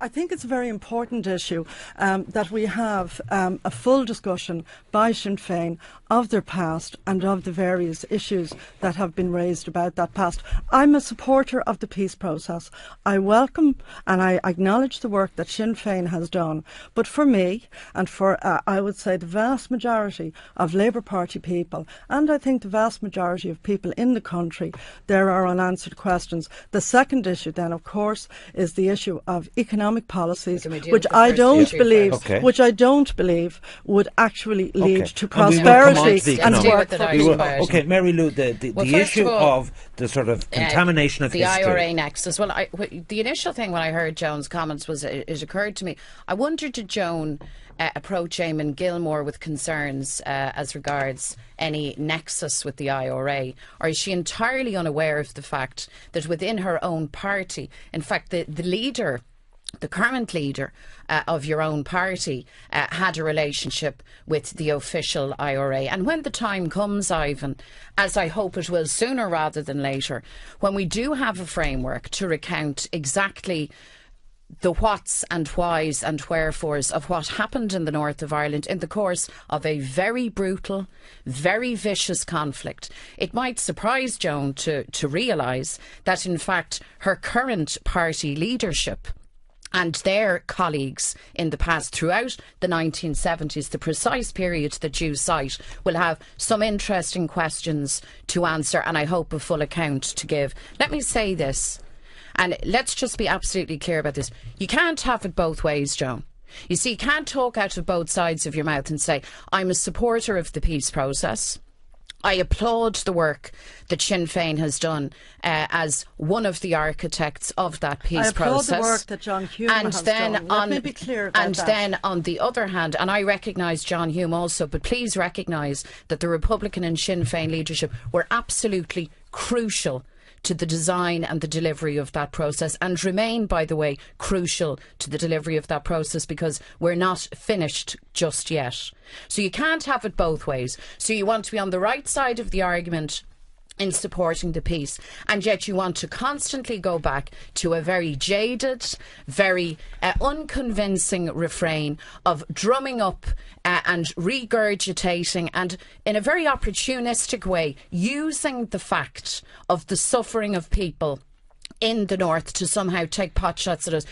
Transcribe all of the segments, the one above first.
I think it's a very important issue that we have a full discussion by Sinn Féin of their past and of the various issues that have been raised about that past. I'm a supporter of the peace process. I welcome and I acknowledge the work that Sinn Féin has done. But for me, and for I would say the vast majority of Labour Party people, and I think the vast majority of people in the country, there are unanswered questions. The second issue then, of course, is the issue of economic policies, which I don't believe would actually lead to prosperity and work for people. Okay, Mary Lou, the issue of the sort of contamination of the history. IRA nexus. Well, the initial thing when I heard Joan's comments was it occurred to me, I wondered, did Joan approach Eamon Gilmore with concerns as regards any nexus with the IRA, or is she entirely unaware of the fact that within her own party, in fact the leader, the current leader of your own party had a relationship with the official IRA? And when the time comes, Ivan, as I hope it will sooner rather than later, when we do have a framework to recount exactly the whats and whys and wherefores of what happened in the north of Ireland in the course of a very brutal, very vicious conflict, it might surprise Joan to realise that in fact her current party leadership and their colleagues in the past throughout the 1970s, the precise period that you cite, will have some interesting questions to answer and I hope a full account to give. Let me say this, and let's just be absolutely clear about this. You can't have it both ways, Joan. You see, you can't talk out of both sides of your mouth and say, I'm a supporter of the peace process. I applaud the work that Sinn Féin has done as one of the architects of that peace process. I applaud the work that John Hume has done. Let me be clear about that. Then on the other hand, and I recognise John Hume also, but please recognise that the Republican and Sinn Féin leadership were absolutely crucial to the design and the delivery of that process, and remain, by the way, crucial to the delivery of that process, because we're not finished just yet. So you can't have it both ways. So you want to be on the right side of the argument in supporting the peace, and yet you want to constantly go back to a very jaded, very unconvincing refrain of drumming up and regurgitating and in a very opportunistic way using the fact of the suffering of people in the north to somehow take potshots at us.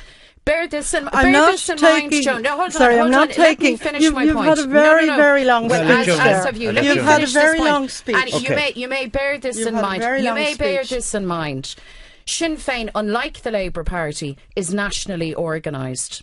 Bear this in mind, Joan. No, hold on. Let me finish my point. You've had a very, very long speech. As have you. Let me finish this long speech. And you may bear this in mind. You may bear this in mind. Sinn Féin, unlike the Labour Party, is nationally organised.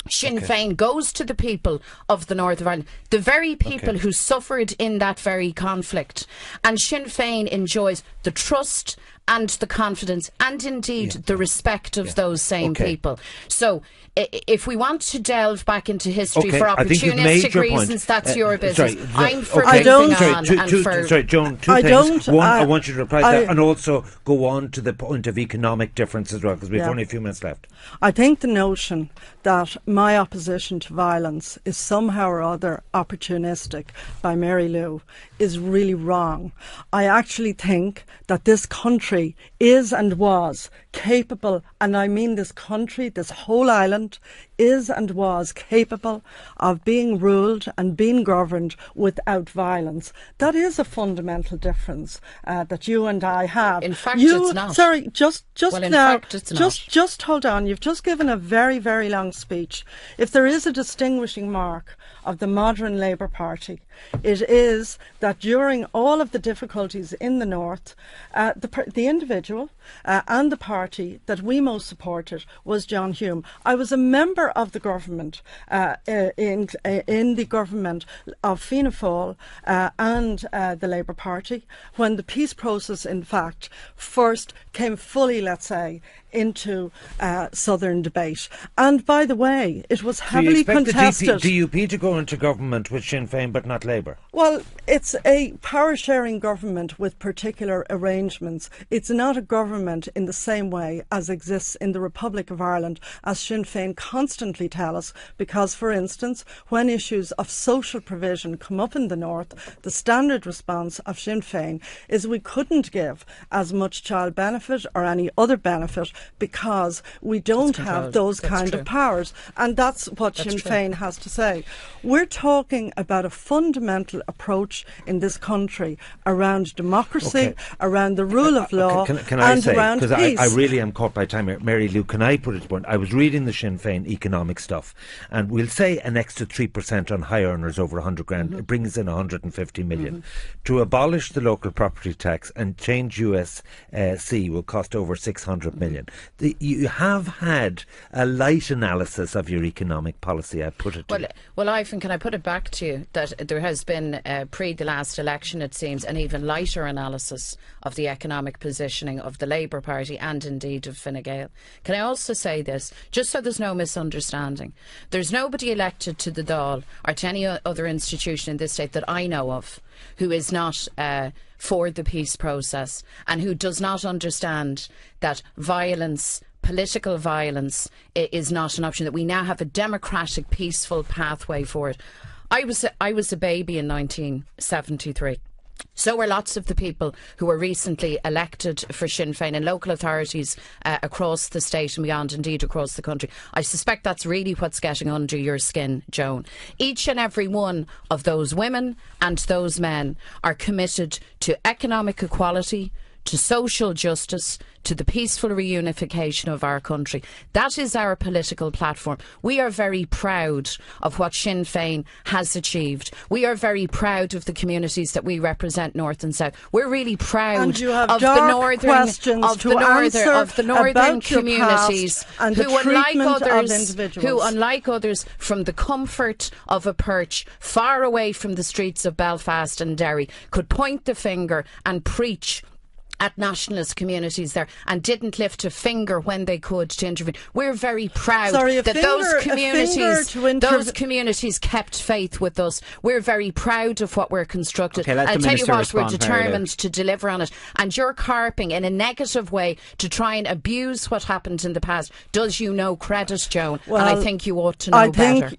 Sinn Féin goes to the people of the north of Ireland, the very people who suffered in that very conflict. And Sinn Féin enjoys the trust and the confidence and indeed the respect of those same people. So if we want to delve back into history for opportunistic reasons, that's your business. I'm for moving on. Sorry, Joan, two things. One, I want you to reply to that, and also go on to the point of economic difference as well, because we've only a few minutes left. I think the notion that my opposition to violence is somehow or other opportunistic by Mary Lou is really wrong. I actually think that this country is and was capable, and I mean this country, this whole island, is and was capable of being ruled and being governed without violence. That is a fundamental difference that you and I have. In fact, it's not. Sorry, just hold on. You've just given a very, very long speech. If there is a distinguishing mark of the modern Labour Party, it is that during all of the difficulties in the north, the individual and the party that we most supported was John Hume. I was a member of the government in the government of Fianna Fáil and the Labour Party when the peace process, in fact, first came fully, let's say, into southern debate. And by the way, it was heavily contested. Do you expect the DUP to go into government with Sinn Féin but not Labour? Well, it's a power-sharing government with particular arrangements. It's not a government in the same way as exists in the Republic of Ireland, as Sinn Féin constantly tell us, because, for instance, when issues of social provision come up in the north, the standard response of Sinn Féin is we couldn't give as much child benefit or any other benefit because we don't have those kind of powers. And that's what Sinn Féin has to say. We're talking about a fundamental approach in this country around democracy, around the rule of law, can I and say, around peace. Because I really am caught by time here. Mary Lou, can I put it to point? I was reading the Sinn Féin economic stuff, and we'll say an extra 3% on high earners over 100 grand. It brings in 150 million. To abolish the local property tax and change USC will cost over 600 million. You have had a light analysis of your economic policy, I put it to you. Well, Ivan, can I put it back to you that there has been, pre the last election, it seems, an even lighter analysis of the economic positioning of the Labour Party and indeed of Fine Gael. Can I also say this, just so there's no misunderstanding? There's nobody elected to the Dáil or to any other institution in this state that I know of who is not for the peace process and who does not understand that violence, political violence, is not an option, that we now have a democratic, peaceful pathway for it. I was a baby in 1973. So were lots of the people who were recently elected for Sinn Féin in local authorities across the state and beyond, indeed across the country. I suspect that's really what's getting under your skin, Joan. Each and every one of those women and those men are committed to economic equality, to social justice, to the peaceful reunification of our country. That is our political platform. We are very proud of what Sinn Féin has achieved. We are very proud of the communities that we represent, north and south. We're really proud of the northern communities who, unlike others, from the comfort of a perch far away from the streets of Belfast and Derry, could point the finger and preach at nationalist communities there and didn't lift a finger when they could to intervene. We're very proud that those communities kept faith with us. We're very proud of what we're constructed. I'll tell you what, we're determined to deliver on it. And you're carping in a negative way to try and abuse what happened in the past does you no credit, Joan. Well, and I think you ought to know better.